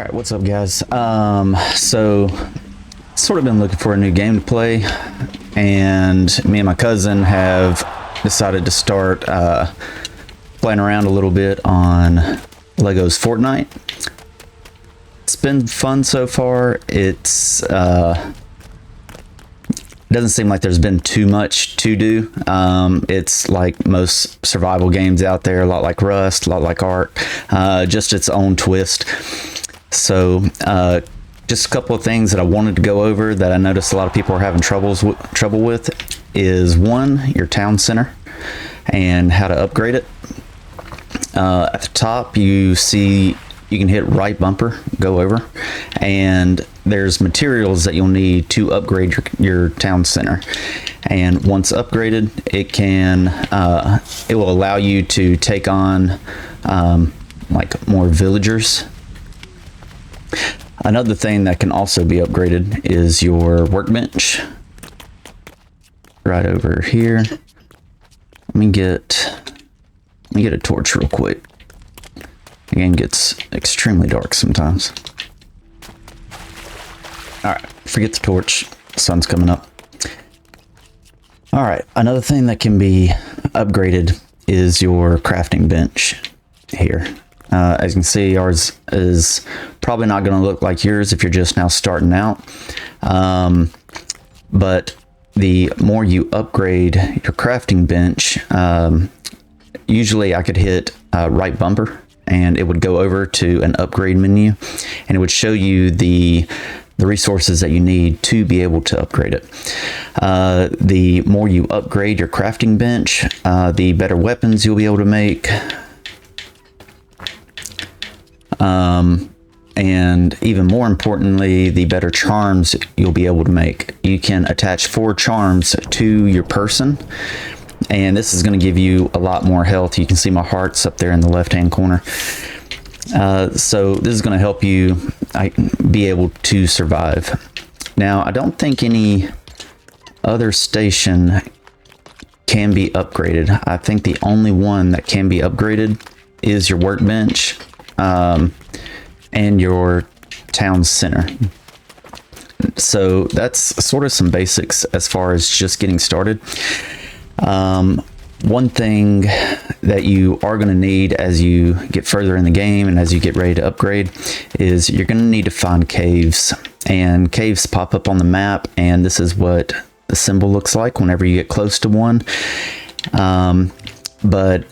Alright, what's up guys? So sort of been looking for a new game to play, and me and my cousin have decided to start playing around a little bit on Lego's Fortnite. It's been fun so far. It's doesn't seem like there's been too much to do. It's like most survival games out there, a lot like Rust, a lot like Ark, just its own twist. So just a couple of things that I wanted to go over that I noticed a lot of people are having trouble with is one, your town center and how to upgrade it. At the top you see you can hit right bumper, go over, and there's materials that you'll need to upgrade your town center. And once upgraded, it will allow you to take on like more villagers. Another thing that can also be upgraded is your workbench. Right over here. Let me get a torch real quick. The game gets extremely dark sometimes. Alright, forget the torch. The sun's coming up. Alright, another thing that can be upgraded is your crafting bench here. As you can see, ours is probably not going to look like yours if you're just now starting out. But the more you upgrade your crafting bench, usually I could hit right bumper and it would go over to an upgrade menu, and it would show you the resources that you need to be able to upgrade it. The more you upgrade your crafting bench, the better weapons you'll be able to make. And even more importantly, the better charms you'll be able to make. You can attach 4 charms to your person, and this is going to give you a lot more health. You can see my hearts up there in the left hand corner. So this is going to help you be able to survive. Now, I don't think any other station can be upgraded. I think the only one that can be upgraded is your workbench and your town center. So that's sort of some basics as far as just getting started. One thing that you are going to need as you get further in the game and as you get ready to upgrade is you're going to need to find caves, and caves pop up on the map, and this is what the symbol looks like whenever you get close to one. But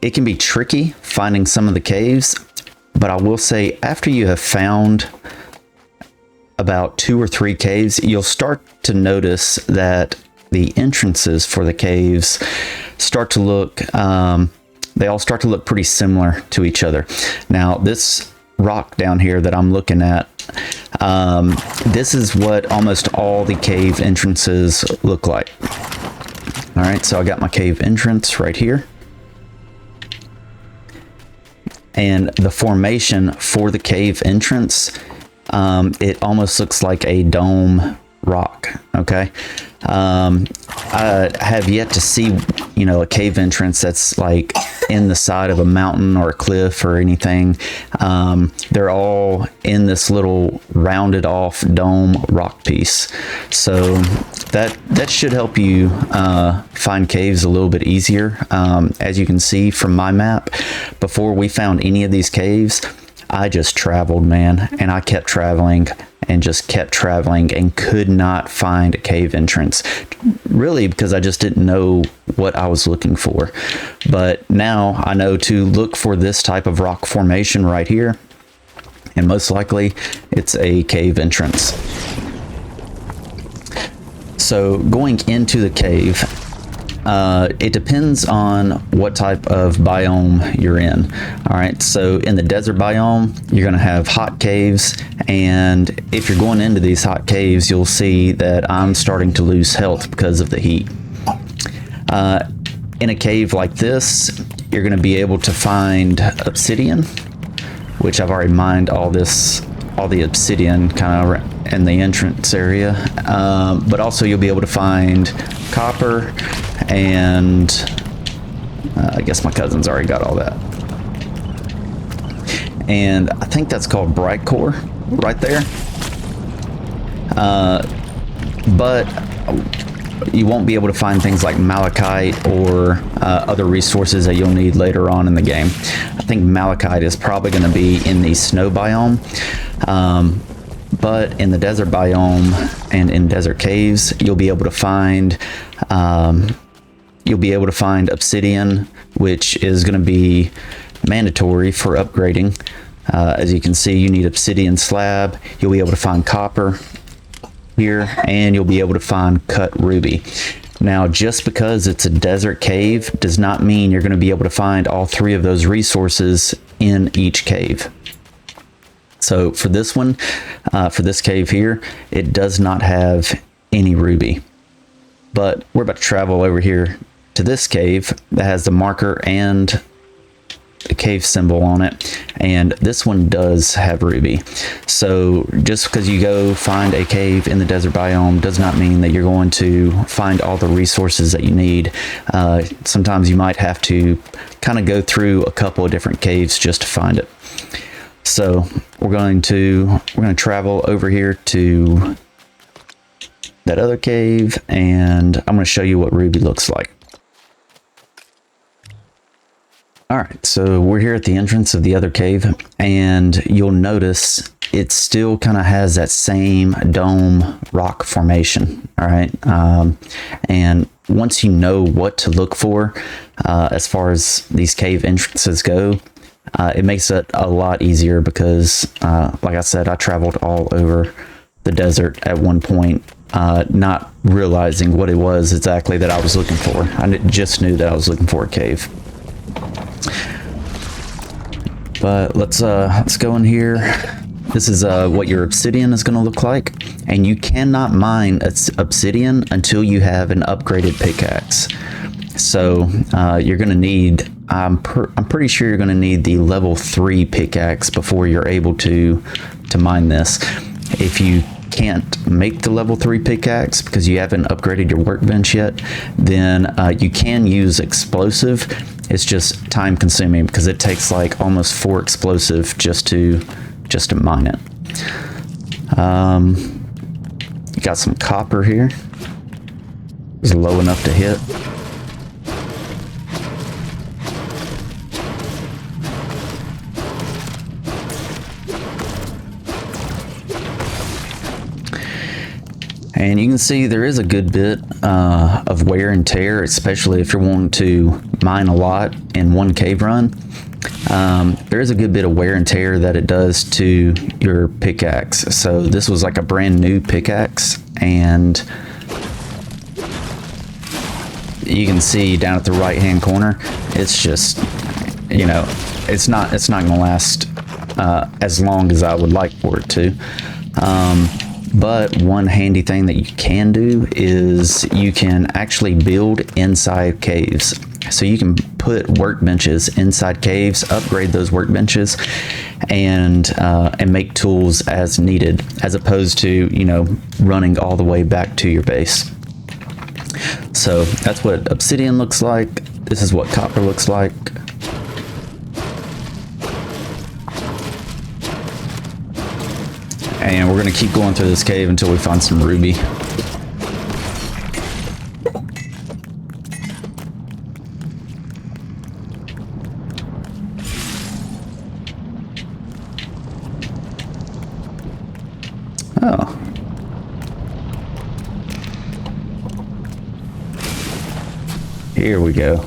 it can be tricky finding some of the caves, but I will say after you have found about 2 or 3 caves, you'll start to notice that the entrances for the caves start to look, they all start to look pretty similar to each other. Now, this rock down here that I'm looking at, this is what almost all the cave entrances look like. All right, so I got my cave entrance right here. And the formation for the cave entrance, it almost looks like a dome rock. Okay. I have yet to see, a cave entrance that's like in the side of a mountain or a cliff or anything. They're all in this little rounded off dome rock piece. So that should help you find caves a little bit easier. As you can see from my map, before we found any of these caves, I just traveled, man, and I kept traveling and just kept traveling and could not find a cave entrance, really, because I just didn't know what I was looking for. But now I know to look for this type of rock formation right here, and most likely it's a cave entrance. So going into the cave, it depends on what type of biome you're in. All right, so in the desert biome, you're going to have hot caves, and if you're going into these hot caves, you'll see that I'm starting to lose health because of the heat. In a cave like this, you're going to be able to find obsidian, which I've already mined all the obsidian kind of in the entrance area, but also you'll be able to find copper, and I guess my cousin's already got all that. and I think that's called bright core right there. But you won't be able to find things like malachite or other resources that you'll need later on in the game. I think malachite is probably going to be in the snow biome, but in the desert biome and in desert caves, you'll be able to find obsidian, which is going to be mandatory for upgrading. As you can see, you need obsidian slab. You'll be able to find copper here, and you'll be able to find cut ruby. Now, just because it's a desert cave does not mean you're going to be able to find all three of those resources in each cave. So for this one, for this cave here, it does not have any ruby. But we're about to travel over here to this cave that has the marker and the cave symbol on it, and this one does have ruby. So just because you go find a cave in the desert biome does not mean that you're going to find all the resources that you need. Sometimes you might have to kind of go through a couple of different caves just to find it. So we're going to travel over here to that other cave, and I'm going to show you what ruby looks like. All right, so we're here at the entrance of the other cave, and you'll notice it still kind of has that same dome rock formation. All right, and once you know what to look for as far as these cave entrances go, it makes it a lot easier because, like I said, I traveled all over the desert at one point, not realizing what it was exactly that I was looking for. I just knew that I was looking for a cave. But let's go in here. This is what your obsidian is going to look like, and you cannot mine obsidian until you have an upgraded pickaxe. So you're going to need, I'm pretty sure you're going to need the level 3 pickaxe before you're able to mine this. If you can't make the level 3 pickaxe because you haven't upgraded your workbench yet, then you can use explosive. It's just time consuming because it takes like almost 4 explosive just to mine it. Got some copper here. It's low enough to hit. And you can see there is a good bit of wear and tear, especially if you're wanting to mine a lot in one cave run. There is a good bit of wear and tear that it does to your pickaxe. So this was like a brand new pickaxe, and you can see down at the right hand corner, it's just, you know, it's not going to last as long as I would like for it to. But one handy thing that you can do is you can actually build inside caves. So you can put workbenches inside caves, upgrade those workbenches, and make tools as needed, as opposed to, you know, running all the way back to your base. So that's what obsidian looks like. This is what copper looks like. And we're going to keep going through this cave until we find some ruby. Oh. Here we go.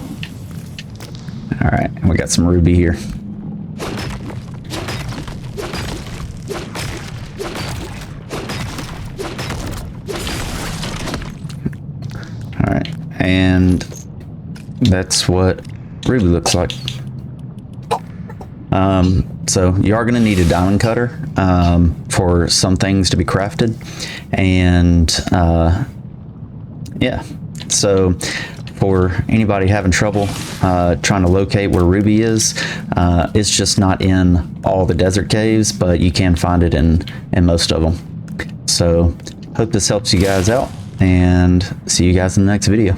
All right, and we got some ruby here. And that's what ruby looks like. So you are going to need a diamond cutter for some things to be crafted, and yeah. So for anybody having trouble trying to locate where ruby is, it's just not in all the desert caves, but you can find it in most of them. So hope this helps you guys out, and see you guys in the next video.